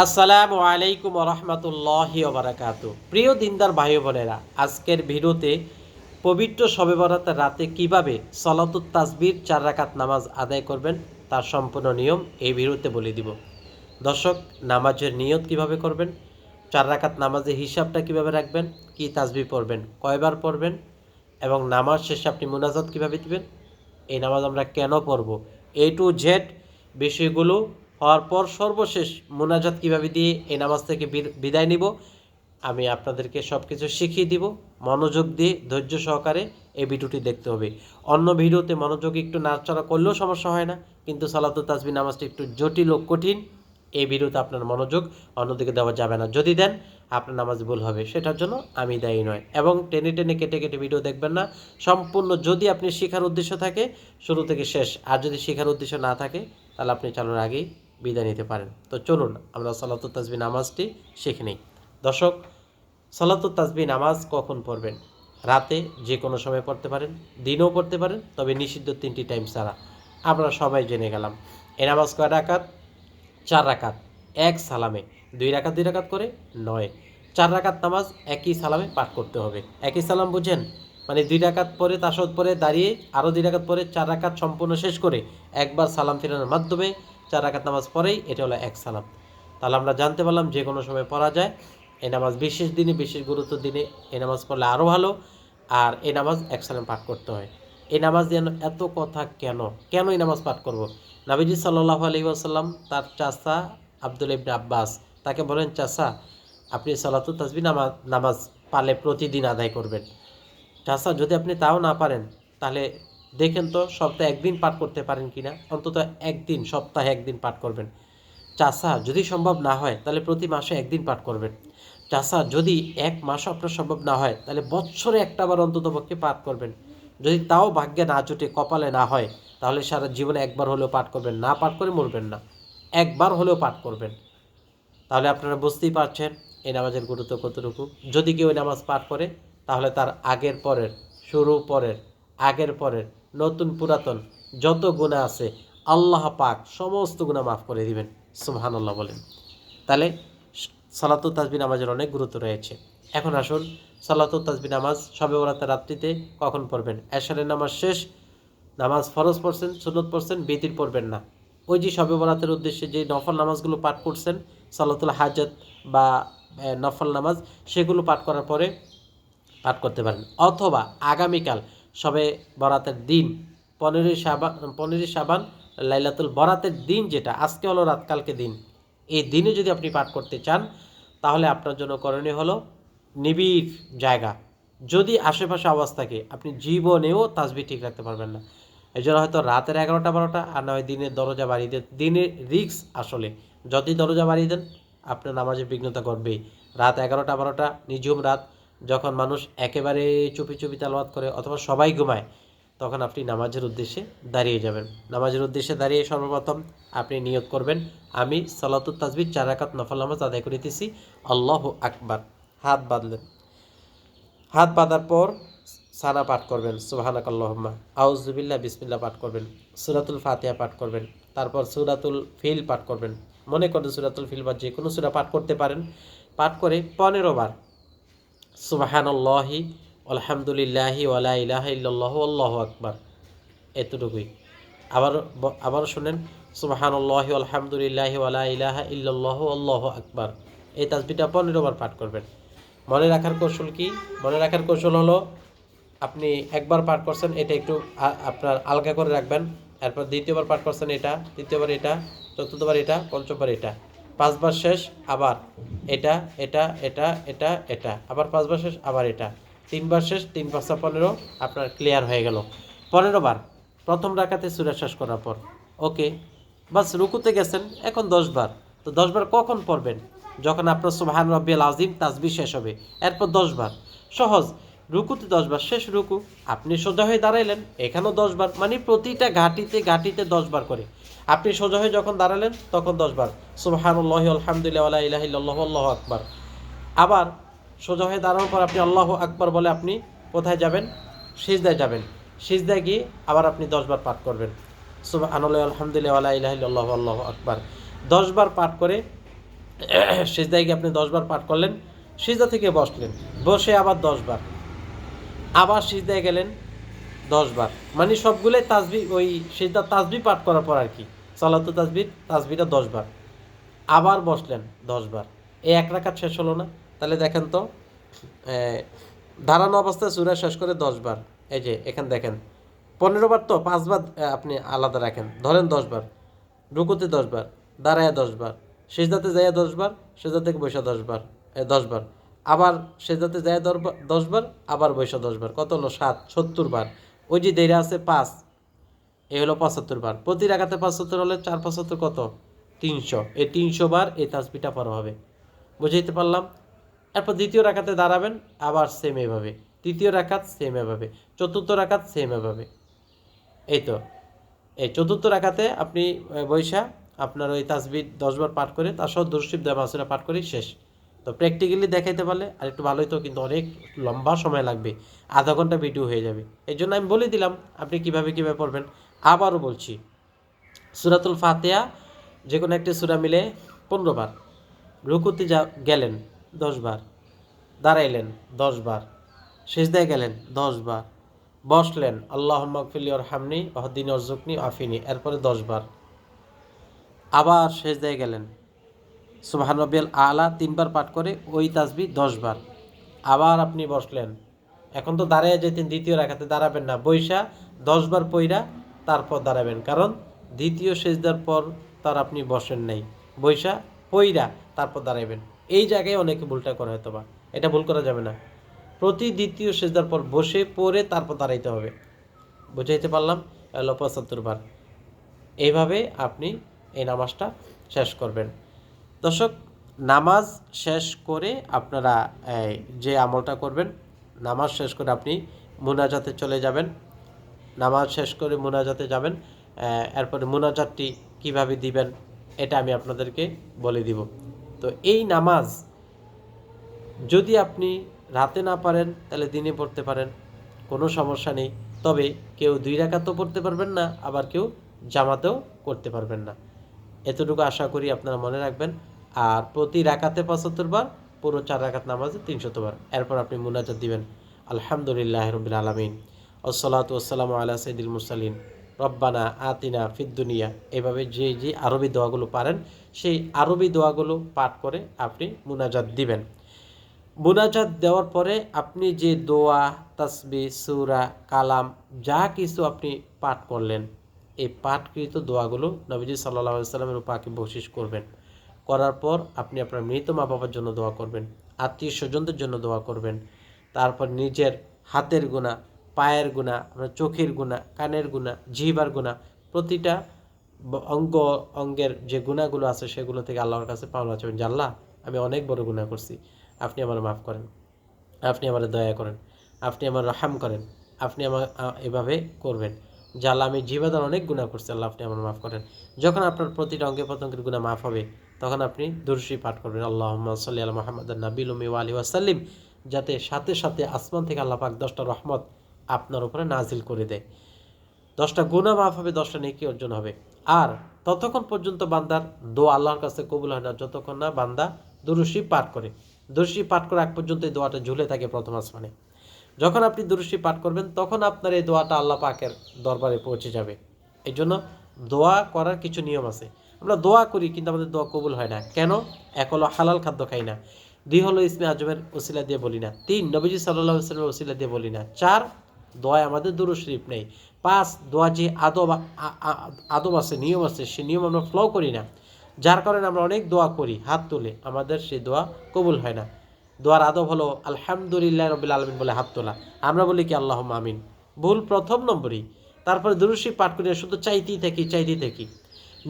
আসসালামু আলাইকুম রহমতুল্লাহি ওবারাকাতু। প্রিয় দিনদার ভাই বোনেরা, আজকের ভিডিওতে পবিত্র শবে বরাতের রাতে কিভাবে সলাতুত তাসবির 4 রাকাত নামাজ আদায় করবেন তার সম্পূর্ণ নিয়ম এই ভিডিওতে বলে দিব। দর্শক, নামাজের নিয়ত কিভাবে করবেন, 4 রাকাত নামাজের হিসাবটা কিভাবে রাখবেন, কি তাসবিহ পড়বেন, কয়বার পড়বেন এবং নামাজ শেষে আপনি মুনাজাত কিভাবে দিবেন, এই নামাজ আমরা কেন পড়ব, A to Z বিষয়গুলো হওয়ার পর সর্বশেষ মুনাজাত কিভাবে দিয়ে এই নামাজ থেকে বিদায় নিব, আমি আপনাদেরকে সব কিছু শিখিয়ে দিব। মনোযোগ দিয়ে ধৈর্য সহকারে এই ভিডিওটি দেখতে হবে। অন্য ভিডিওতে মনোযোগ একটু নাড়াচাড়া করলেও সমস্যা হয় না, কিন্তু সালাতুত তাসবিহ নামাজটা একটু জটিল ও কঠিন। এই ভিডিওতে আপনার মনোযোগ অন্যদিকে দেওয়া যাবে না। যদি দেন আপনার নামাজ ভুল হবে, সেটার জন্য আমি দায়ী নয়। এবং টেনে টেনে কেটে কেটে ভিডিও দেখবেন না, সম্পূর্ণ যদি আপনি শেখার উদ্দেশ্য থাকে শুরু থেকে শেষ, আর যদি শেখার উদ্দেশ্য না থাকে তাহলে আপনি চালানোর আগেই বিদায় নিতে পারেন। তো চলুন আমরা সালাতুত তাসবিহ নামাজটি শিখে নিই। দর্শক, সালাতুত তাসবিহ নামাজ কখন পড়বেন? রাতে যে কোনো সময় পড়তে পারেন, দিনেও পড়তে পারেন, তবে নিষিদ্ধ 3টি টাইম ছাড়া। আমরা সবাই জেনে গেলাম। এই নামাজ কয় রাকাত? 4 রাকাত, এক সালামে। 2 রাকাত 2 রাকাত করে 9। 4 রাকাত নামাজ একই সালামে পাঠ করতে হবে। একই সালাম বুঝেন? মানে 2 রাকাত পরে তাশাহুদ পরে দাঁড়িয়ে আরও 2 রাকাত পরে 4 রাকাত সম্পূর্ণ শেষ করে একবার সালাম ফেরানোর মাধ্যমে 4 রাকাত নামাজ পরেই এটা হলো এক সালাম। তাহলে আমরা জানতে পারলাম যে কোনো সময় পড়া যায়। এই নামাজ বিশেষ দিনে, বিশেষ গুরুত্ব দিনে এই নামাজ পড়লে আরও ভালো। আর এই নামাজ এক সালাম পাঠ করতে হয়। এই নামাজ যেন এত কথা কেন কেন এই নামাজ পাঠ করব? নবীজি সাল্লাল্লাহু আলাইহি ওয়াসাল্লাম তার চাচা আব্দুল্লাহ ইবনে আব্বাস তাকে বলেন, চাচা আপনি সালাতুত তাসবিহ নামাজ পারলে প্রতিদিন আদায় করবেন। চাচা যদি আপনি তাও না পারেন তাহলে দেখেন তো সপ্তাহে একদিন পাঠ করতে পারেন কিনা, অন্তত একদিন, সপ্তাহে একদিন পাঠ করবেন। চাচা যদি সম্ভব না হয় তাহলে প্রতি মাসে একদিন পাঠ করবেন। চাচা যদি এক মাসও আপনার সম্ভব না হয় তাহলে বৎসরে একটাবার অন্ততপক্ষে পাঠ করবেন। যদি তাও ভাগ্যে না জুটে, কপালে না হয়, তাহলে সারা জীবনে একবার হলেও পাঠ করবেন। না পাঠ করে মরবেন না, একবার হলেও পাঠ করবেন। তাহলে আপনারা বুঝতেই পারছেন এই নামাজের গুরুত্ব কতটুকু। যদি কেউ নামাজ পাঠ করে তাহলে তার আগের পরের, শুরু পরের, আগের পরের, নতুন পুরাতন যত গুনাহ আছে আল্লাহ পাক সমস্ত গুনাহ মাফ করে দিবেন। সুবহানাল্লাহ বলেন। তাহলে সালাতুত তাসবিহ নামাজের অনেক গুরুত্ব রয়েছে। এখন আসুন, সালাতুত তাসবিহ নামাজ শবে বরাতের রাত্রিতে কখন পড়বেন? এশারের নামাজ শেষ, নামাজ ফরজ পড়ছেন, সুন্নত পড়ছেন, বিতির পড়বেন না। ওই যে শবে বরাতের উদ্দেশ্যে যে নফল নামাজগুলো পাঠ করছেন, সালাতুল হাজাত বা নফল নামাজ, সেগুলো পাঠ করার পরে পাঠ করতে পারেন। অথবা আগামীকাল শবে বরাতের দিন 15ই শাবান লাইলাতুল বরাতের দিন, যেটা আজকে হলো রাত, কালকে দিন, এই দিনে যদি আপনি পাঠ করতে চান তাহলে আপনার জন্য করণীয় হলো নিবিড় জায়গা। যদি আশেপাশে আওয়াজ থাকে আপনি জীবনেও তাসবিহ ঠিক রাখতে পারবেন না। এই জন্য হয়তো রাতের 11টা 12টা, আর নয় দিনের দরজা বাড়িয়ে দেন। দিনের রিস্ক আসলে, যতই দরজা বাড়িয়ে দেন আপনার নামাজে বিঘ্নতা ঘটবেই। রাত 11টা 12টা, নিঝুম রাত, যখন মানুষ একেবারে চুপি চুপি তেলাওয়াত করে অথবা সবাই ঘুমায়, তখন আপনি নামাজের উদ্দেশ্যে দাঁড়িয়ে যাবেন। নামাজের উদ্দেশ্যে দাঁড়িয়ে সর্বপ্রথম আপনি নিয়ত করবেন, আমি সালাতুত তাসবিহ 4 রাকাত নফল নামাজ আদায় করিতেছি, আল্লাহু আকবার। হাত বাঁধলেন, হাত বাঁধার পর সানা পাঠ করবেন, সুবহানাকাল্লাহুম্মা, আউযুবিল্লাহ, বিসমিল্লাহ পাঠ করবেন, সূরাতুল ফাতিহা পাঠ করবেন, তারপর সূরাতুল ফিল পাঠ করবেন। মনে করেন সূরাতুল ফিল বা যে কোনো সূরা পাঠ করতে পারেন। পাঠ করে 15 বার সুবহানাল্লাহি আলহামদুলিল্লাহি ওয়ালা ইলাহা ইল্লাল্লাহু আল্লাহু আকবার, এতটুকুই। আবার শুনেন, সুবহানাল্লাহি আলহামদুলিল্লাহি ওয়ালা ইলাহা ইল্লাল্লাহু আল্লাহু আকবার। এই তাসবিহটা 15 বার পাঠ করবেন। মনে রাখার কৌশল কি? মনে রাখার কৌশল হলো, আপনি একবার পাঠ করছেন, এটা একটু আপনার আলগা করে রাখবেন। এরপর দ্বিতীয়বার পাঠ করছেন এটা, তৃতীয়বার এটা, চতুর্থবার এটা, পঞ্চমবার এটা, 5 বার শেষ আবার এটা এটা এটা এটা এটা, আবার 5 বার শেষ আবার এটা, 3 বার শেষ, 3 5 15, আপনার ক্লিয়ার হয়ে গেল। 15 বার প্রথম রাকাতে সূরা শেষ করার পর। ওকে, বাস রুকুতে গেছেন, এখন 10 বার। তো 10 বার কখন পড়বেন? যখন আপনার সুবহান রাব্বিয়াল আযীম তাসবিহ শেষ হবে, এরপর 10 বার। সহজ। রুকুতে 10 বার, শেষ রুকু, আপনি সোজা হয়ে দাঁড়াইলেন, এখানেও 10 বার, মানে প্রতিটা ঘাটিতে ঘাটিতে 10 বার করে। আপনি সোজা হয়ে যখন দাঁড়ালেন তখন 10 বার সুবহানাল্লাহি আলহামদুলিল্লাহি ওয়ালা ইলাহা ইল্লাল্লাহু আল্লাহু আকবার। আবার সোজা হয়ে দাঁড়ানোর পর আপনি আল্লাহু আকবার বলে আপনি কোথায় যাবেন? সিজদায় যাবেন। সিজদায় গিয়ে আবার আপনি 10 বার পাঠ করবেন, সুবহানাল্লাহি আলহামদুলিল্লাহি ওয়ালা ইলাহা ইল্লাল্লাহু আল্লাহু আকবার। 10 বার পাঠ করে সিজদায় গিয়ে আপনি 10 বার পাঠ করলেন, সিজদা থেকে বসলেন, বসে আবার 10 বার, আবার সিজদায় গেলেন 10 বার, মানে সবগুলোই তাসবিহ, ওই সিজদার তাসবিহ পাঠ করার পর আর কি, সালাতুত তাসবিহটা 10 বার, আবার বসলেন 10 বার। এই এক রাকাত শেষ হলো না? তাহলে দেখেন তো, দাঁড়ানো অবস্থায় সূরা শেষ করে 10 বার, এই যে এখানে দেখেন 15 বার, তো 5 বার আপনি আলাদা রাখেন, ধরেন 10 বার, রুকুতে 10 বার, দাঁড়ায় 10 বার, সিজদাতে যাইয়া 10 বার, সিজদা থেকে বৈশা 10 বার, 10 বার, আবার সিজদাতে যাইয়া 10 বার, আবার বৈশা 10 বার, কত হলো? 7, 70 বার। ওই যে দেইরা আছে 5, এই হলো 75 বার। প্রতি রাকাতে 75 হলে 4 75 কত? 300। এই 300 বার এই তাসবিহটা পড়া হবে। বুঝাইতে পারলাম? এরপর দ্বিতীয় রাকাতে দাঁড়াবেন, আবার সেম এভাবে, তৃতীয় রাকাত সেম এভাবে, চতুর্থ রাকাত সেম এভাবে। এই তো, এই চতুর্থ রাকাতে আপনি বৈশা আপনার ওই তাসবিহ 10 বার পাঠ করে তার সহ দুরূদ শরীফ দোয়া মাসুরা পাঠ করেই শেষ। তো প্র্যাকটিক্যালি দেখাইতে পারলে আর একটু ভালোই, তো কিন্তু অনেক লম্বা সময় লাগবে, আধা ঘন্টা ভিডিও হয়ে যাবে। এই জন্য আমি বলে দিলাম আপনি কীভাবে পড়বেন। আবারও বলছি, সূরাতুল ফাতিহা যে কোনো একটি সূরা মিলে 15 বার, রুকুতে গেলেন 10 বার, দাঁড়াইলেন 10 বার, সিজদায় গেলেন 10 বার, বসলেন আল্লাহুম্মা গফিরলি ওয়ারহামনি ওয়াহদিনি ওয়ারযুকনি আফিনি, এরপরে 10 বার, আবার সিজদায় গেলেন, সুবহান রাব্বিয়াল আলা 3 বার পাঠ করে ওই তাসবিহ 10 বার, আবার আপনি বসলেন। এখন তো দাঁড়াইয়া যেতেন, দ্বিতীয় রাকাতে দাঁড়াবেন না, বৈশা 10 বার পইরা তারপর দাঁড়াবেন, কারণ দ্বিতীয় সিজদার পর তার আপনি বসেন নাই, বৈশা পইরা তারপর দাঁড়াইবেন। এই জায়গায় অনেকে ভুলটা করে হয়তো বা, এটা ভুল করা যাবে না। প্রতি দ্বিতীয় সিজদার পর বসে পড়ে তারপর দাঁড়াইতে হবে। বুঝাইতে পারলাম? 75 বার। এইভাবে আপনি এই নামাজটা শেষ করবেন। দর্শক, নামাজ শেষ করে আপনারা যে আমলটা করবেন, নামাজ শেষ করে আপনি মুনাজাতে চলে যাবেন, নামাজ শেষ করে মুনাজাতে যাবেন। এরপরে মুনাজাতটি কিভাবে দিবেন এটা আমি আপনাদেরকে বলে দিব। তো এই নামাজ যদি আপনি রাতে না পারেন তাহলে দিনে পড়তে পারেন, কোনো সমস্যা নেই। তবে কেউ 2 রাকাতও পড়তে পারবেন না, আবার কেউ জামাতেও করতে পারবেন না। এতটুকু আশা করি আপনারা মনে রাখবেন। আর প্রতি রাকাতে 75 বার, পুরো 4 রাকাত নামাজে 300 বার। এরপর আপনি মুনাজাত দিবেন, আলহামদুলিল্লাহি রাব্বিল আলামিন ওয়াসসালাতু ওয়াসসালামু আলা সাইয়্যিদিল মুরসালিন রব্বানা আতিনা ফিদ দুনিয়া। এভাবে যে আরবি দোয়াগুলো পারেন সেই আরবি দোয়াগুলো পাঠ করে আপনি মুনাজাত দিবেন। মুনাজাত দেওয়ার পরে আপনি যে দোয়া, তাসবিহ, সূরা, কালাম যা কিছু আপনি পাঠ করলেন, এই পাঠকৃত দোয়াগুলো নবীজি সাল্লাল্লাহু আলাইহি ওয়াসাল্লামের পাকে বকশিশ করবেন। করার পর আপনি আপনার মৃত মা বাবার জন্য দোয়া করবেন, আত্মীয় স্বজনদের জন্য দোয়া করবেন, তারপর নিজের হাতের গুনাহ, পায়ের গুনাহ, আপনার চোখের গুনাহ, কানের গুনাহ, জিহ্বার গুনাহ, প্রতিটা অঙ্গের যে গুনাহগুলো আছে সেগুলো থেকে আল্লাহর কাছে পাওনা চাইবেন যে আল্লাহ, আমি অনেক বড় গুনাহ করছি, আপনি আমার মাফ করেন, আপনি আমার দয়া করেন, আপনি আমার রহম করেন, আপনি আমার এভাবে করবেন যে আল্লাহ, আমি জীবনে অনেক গুনাহ করছি, আল্লাহ আপনি আমার মাফ করেন। যখন আপনার প্রতিটা অঙ্গে প্রত্যঙ্গের গুনাহ মাফ হবে তখন আপনি দুরূদ শরীফ পাঠ করবেন, আল্লাহুম্মা সাল্লি আলা মুহাম্মাদিন নাবিয়্যিল উম্মি ওয়া আলিহি ওয়া সাল্লিম, যাতে সাথে সাথে আসমান থেকে আল্লাহ পাক 10টা রহমত আপনার উপরে নাজিল করে দেয়। 10টা গুনাহ মাফ হবে, 10টা নেকি অর্জন হবে। আর ততক্ষণ পর্যন্ত বান্দার দোয়া আল্লাহর কাছে কবুল হয় না যতক্ষণ না বান্দা দুরূদ শরীফ পাঠ করে। দুরূদ শরীফ পাঠ করার আগ পর্যন্ত এই দোয়াটা ঝুলে থাকে প্রথম আসমানে। যখন আপনি দুরূদ শরীফ পাঠ করবেন তখন আপনার এই দোয়াটা আল্লাহ পাকের দরবারে পৌঁছে যাবে। এই জন্য দোয়া করার কিছু নিয়ম আছে। আমরা দোয়া করি কিন্তু আমাদের দোয়া কবুল হয় না কেন? 1 হলো হালাল খাদ্য খাই না, 2 হলো ইসমে আজমের ওসিলা দিয়ে বলি না, 3 নবীজি সাল্লাল্লাহু আলাইহি ওয়াসাল্লামের ওসিলা দিয়ে বলি না, 4 দোয়ায় আমাদের দুরূদ শরীফ নেই, 5 দোয়া যে আদব আছে, নিয়ম আছে, সেই নিয়ম আমরা ফলো করি না, যার কারণে আমরা অনেক দোয়া করি হাত তুলে, আমাদের সেই দোয়া কবুল হয় না। দোয়ার আদব হলো আলহামদুলিল্লাহ রাব্বিল আলামিন বলে হাত তোলা, আমরা বলি কি আল্লাহুম্মা আমিন, ভুল প্রথম নম্বরই। তারপরে দুরূদ শরীফ পাঠ করি শুধু চাইতেই থাকি,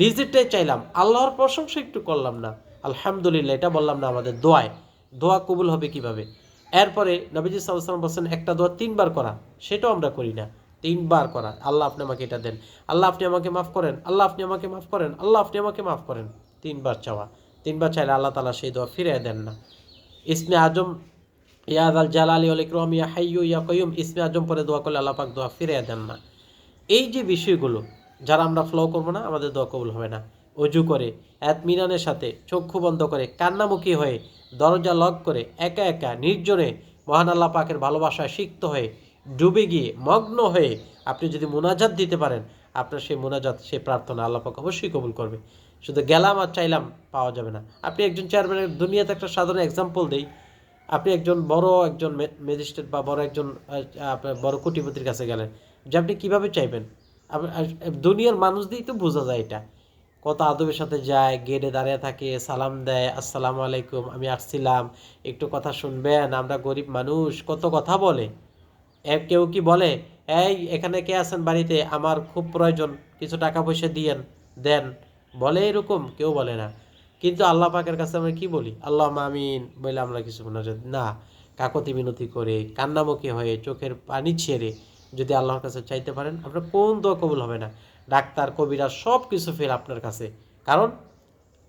নিজেরটাই চাইলাম, আল্লাহর প্রশংসা একটু করলাম না, আলহামদুলিল্লাহ এটা বললাম না, আমাদের দোয়া কবুল হবে কিভাবে? এরপরে নবীজি সাল্লাল্লাহু আলাইহি ওয়াসাল্লাম বলেন একটা দোয়া 3 বার করা, সেটাও আমরা করি না। 3 বার করা, আল্লাহ আপনি আমাকে এটা দেন, আল্লাহ আপনি আমাকে মাফ করেন, আল্লাহ আপনি আমাকে মাফ করেন, আল্লাহ আপনি আমাকে মাফ করেন। 3 বার চাওয়া, 3 বার চাইলে আল্লাহ তাআলা সেই দোয়া ফিরিয়ে দেন না। ইসমে আজম, ইয়া যাল জালালি ওয়াল ইকরাম, ইয়া হাইয়্যু ইয়া কাইয়্যুম, ইসমে আজম পরে দোয়া করলে আল্লাহ পাক দোয়া ফিরিয়ে দেন না। এই যে বিষয়গুলো যারা আমরা ফলো করবো না, আমাদের দোয়া কবুল হবে না। অজু করে এতমিনানের সাথে চক্ষু বন্ধ করে কান্নামুখী হয়ে দরজা লক করে একা একা নির্জনে মহান আল্লাহ পাকের ভালোবাসায় সিক্ত হয়ে ডুবে গিয়ে মগ্ন হয়ে আপনি যদি মোনাজাত দিতে পারেন, আপনার সেই মোনাজাত সেই প্রার্থনা আল্লাহ পাক অবশ্যই কবুল করবে। শুধু গেলাম আর চাইলাম পাওয়া যাবে না। আপনি একজন চেয়ারম্যানের, দুনিয়াতে একটা সাধারণ এক্সাম্পল দেই, আপনি একজন বড় একজন ম্যাজিস্ট্রেট বা বড় একজন আপনার বড় কোটিপতির কাছে গেলেন, যে আপনি কীভাবে চাইবেন? দুনিয়ার মানুষ দিয়েই তো বোঝা যায় এটা। কত আদবের সাথে যায়, গেটে দাঁড়িয়ে থাকে, সালাম দেয়, আসসালামু আলাইকুম, আমি আসছিলাম, একটু কথা শুনবেন, আমরা গরিব মানুষ, কত কথা বলে। কেউ কি বলে, এই এখানে কে আছেন বাড়িতে, আমার খুব প্রয়োজন, কিছু টাকা পয়সা দেন? বলে এরকম? কেউ বলে না। কিন্তু আল্লাহ পাকের কাছে আমরা কি বলি? আল্লাহ আমিন বলে আমরা কিছু না, কাকতি মিনতি করে কান্নামুখী হয়ে চোখের পানি ছেড়ে যদি আল্লাহর কাছে চাইতে পারেন, আপনার কোন দোয়া কবুল হবে না? ডাক্তার কবিরা সব কিছু ফের আপনার কাছে, কারণ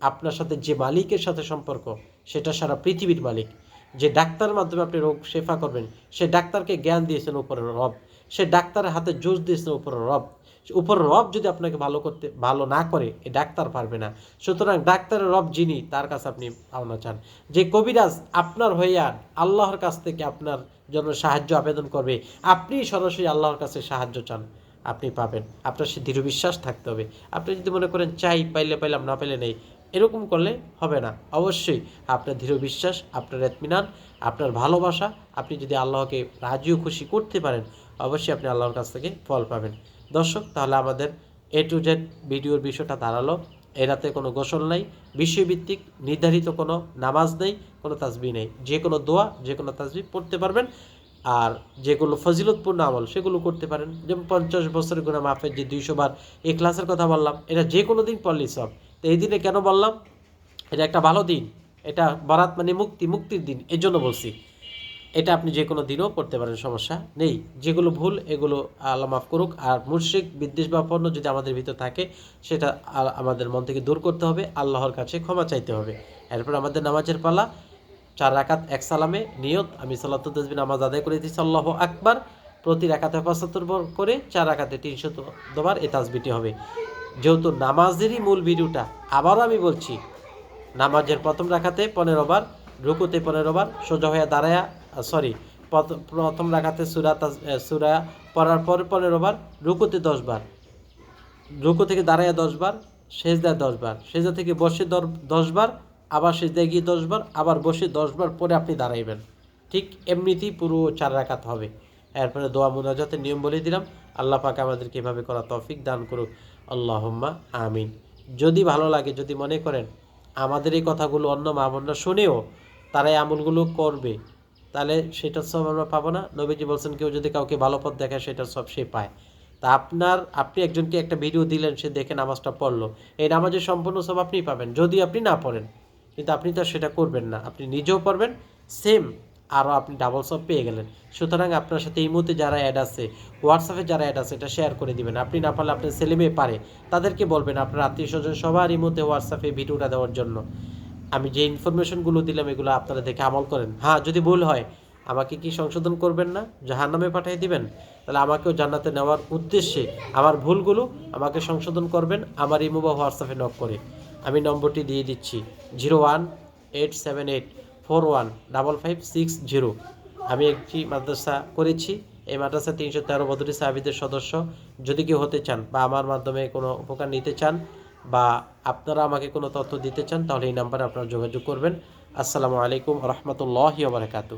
আপনার সাথে যে মালিকের সাথে সম্পর্ক, সেটা সারা পৃথিবীর মালিক। যে ডাক্তারের মাধ্যমে আপনি রোগ শেফা করবেন, সে ডাক্তারকে জ্ঞান দিয়েছেন উপরের রব, সে ডাক্তারের হাতে জোশ দিয়েছেন উপরের রব। উপরের রব যদি আপনাকে ভালো না করে, এই ডাক্তার পারবে না। সুতরাং ডাক্তারের রব যিনি, তার কাছে আপনি পাওনা চান। যে কবিরাজ আপনার হইয়া আল্লাহর কাছ থেকে আপনার জন্য সাহায্য আবেদন করবে, আপনি সরাসরি আল্লাহর কাছে সাহায্য চান, আপনি পাবেন। আপনার সে দৃঢ় বিশ্বাস থাকতে হবে। আপনি যদি মনে করেন চাই, পাইলে পাইলাম, না পাইলে নেই, এরকম করলে হবে না। অবশ্যই আপনার দৃঢ় বিশ্বাস, আপনার ইতমিনান, আপনার ভালোবাসা, আপনি যদি আল্লাহকে রাজি ও খুশি করতে পারেন, অবশ্যই আপনি আল্লাহর কাছ থেকে ফল পাবেন। দর্শক, তাহলে আমাদের A to Z ভিডিওর বিষয়টা দাঁড়ালো, এই রাতে কোনো গোসল নাই, বিষয়ভিত্তিক নির্ধারিত কোনো নামাজ নেই, কোনো তাসবিহ নেই। যে কোনো দোয়া, যে কোনো তাসবিহ পড়তে পারবেন। আর যেগুলো ফজিলতপূর্ণ আমল সেগুলো করতে পারেন। যেমন 50 বছরের গুনাহ মাফের যে 200 বার ইখলাসের কথা বললাম, এটা যে কোনো দিন পড়লেই সব। তো এই দিনে কেন বললাম? এটা একটা ভালো দিন, এটা বারাত মানে মুক্তির দিন, এই জন্য বলছি। এটা আপনি যে কোনো দিনও পড়তে পারেন, সমস্যা নেই। যেগুলো ভুল এগুলো আল্লাহ মাফ করুক। আর মুশরিক বিদ্বেষ বাপন্ন যদি আমাদের ভিতর থাকে, সেটা আমাদের মন থেকে দূর করতে হবে, আল্লাহর কাছে ক্ষমা চাইতে হবে। এরপর আমাদের নামাজের পালা। 4 রাকাত এক সালামে নিয়ত, আমি সালাতুত তাসবিহ নামাজ আদায় করে দিয়েছি আল্লাহু আকবার। প্রতি রাকাতে 75 বার করে 4 রাকাতে 300 বার এই তাসবিহটি হবে। যেহেতু নামাজেরই মূল ভিডিওটা, আবারও আমি বলছি, নামাজের প্রথম রাকাতে 15 বার, রুকুতে 15 বার, সোজা হয়ে দাঁড়ায়া প্রথম রাকাতে সূরা পড়ার পর 15 বার, রুকুতে 10 বার, রুকু থেকে দাঁড়ায়া 10 বার, সেজদায় 10 বার, সেজদা থেকে বসে 10 বার, আবার সেজদায় গিয়ে 10 বার, আবার বসে 10 বার পরে আপনি দাঁড়াইবেন। ঠিক এমনিতেই পুরো 4 রাকাত হবে। এরপরে দোয়া মুনাজাতের নিয়ম বলে দিলাম। আল্লাহ পাক আমাদেরকে এভাবে করা তৌফিক দান করুক, আল্লাহুম্মা আমিন। যদি ভালো লাগে, যদি মনে করেন আমাদের এই কথাগুলো অন্য মা বোনরা শুনেও তারা এই আমলগুলো করবে, তাহলে সেটার সব আমরা পাবো না? নবীজি বলছেন, কেউ যদি কাউকে ভালো পথ দেখায়, সেটার সব সে পায়। তা আপনি একজনকে একটা ভিডিও দিলেন, সে দেখে নামাজটা পড়লো, এই নামাজের সম্পূর্ণ সব আপনিই পাবেন, যদি আপনি না পড়েন। কিন্তু আপনি তো সেটা করবেন না, আপনি নিজেও পড়বেন সেম, আরও আপনি ডাবল সব পেয়ে গেলেন। সুতরাং আপনার সাথে এই মুহূর্তে যারা অ্যাড আছে, হোয়াটসঅ্যাপে যারা অ্যাড আছে, এটা শেয়ার করে দিবেন। আপনি না পারলে আপনার ছেলে মেয়ে পারে, তাদেরকে বলবেন আপনার আত্মীয় স্বজন সবার এই মুহূর্তে হোয়াটসঅ্যাপে ভিডিওটা দেওয়ার জন্য। আমি যে ইনফরমেশনগুলো দিলাম, এগুলো আপনারা দেখে আমল করেন। হ্যাঁ, যদি ভুল হয় আমাকে কি সংশোধন করবেন না? জাহান্নামে পাঠিয়ে দিবেন? তাহলে আমাকেও জান্নাতে নেওয়ার উদ্দেশ্যে আমার ভুলগুলো আমাকে সংশোধন করবেন আমার ইমো বা হোয়াটসঅ্যাপে নক করে। আমি নম্বরটি দিয়ে দিচ্ছি, 01878415556 আমি একটি মাদ্রাসা করেছি। এই মাদ্রাসা 313 বদরি সাহাবীদের সদস্য। যদি কেউ হতে চান বা আমার মাধ্যমে কোনো উপকার নিতে চান, বা আপনারা আমাকে কোনো তথ্য দিতে চান, তাহলে এই নাম্বারে আপনারা যোগাযোগ করবেন। আসসালামু আলাইকুম ওয়া রাহমাতুল্লাহি ওয়া বারাকাতুহু।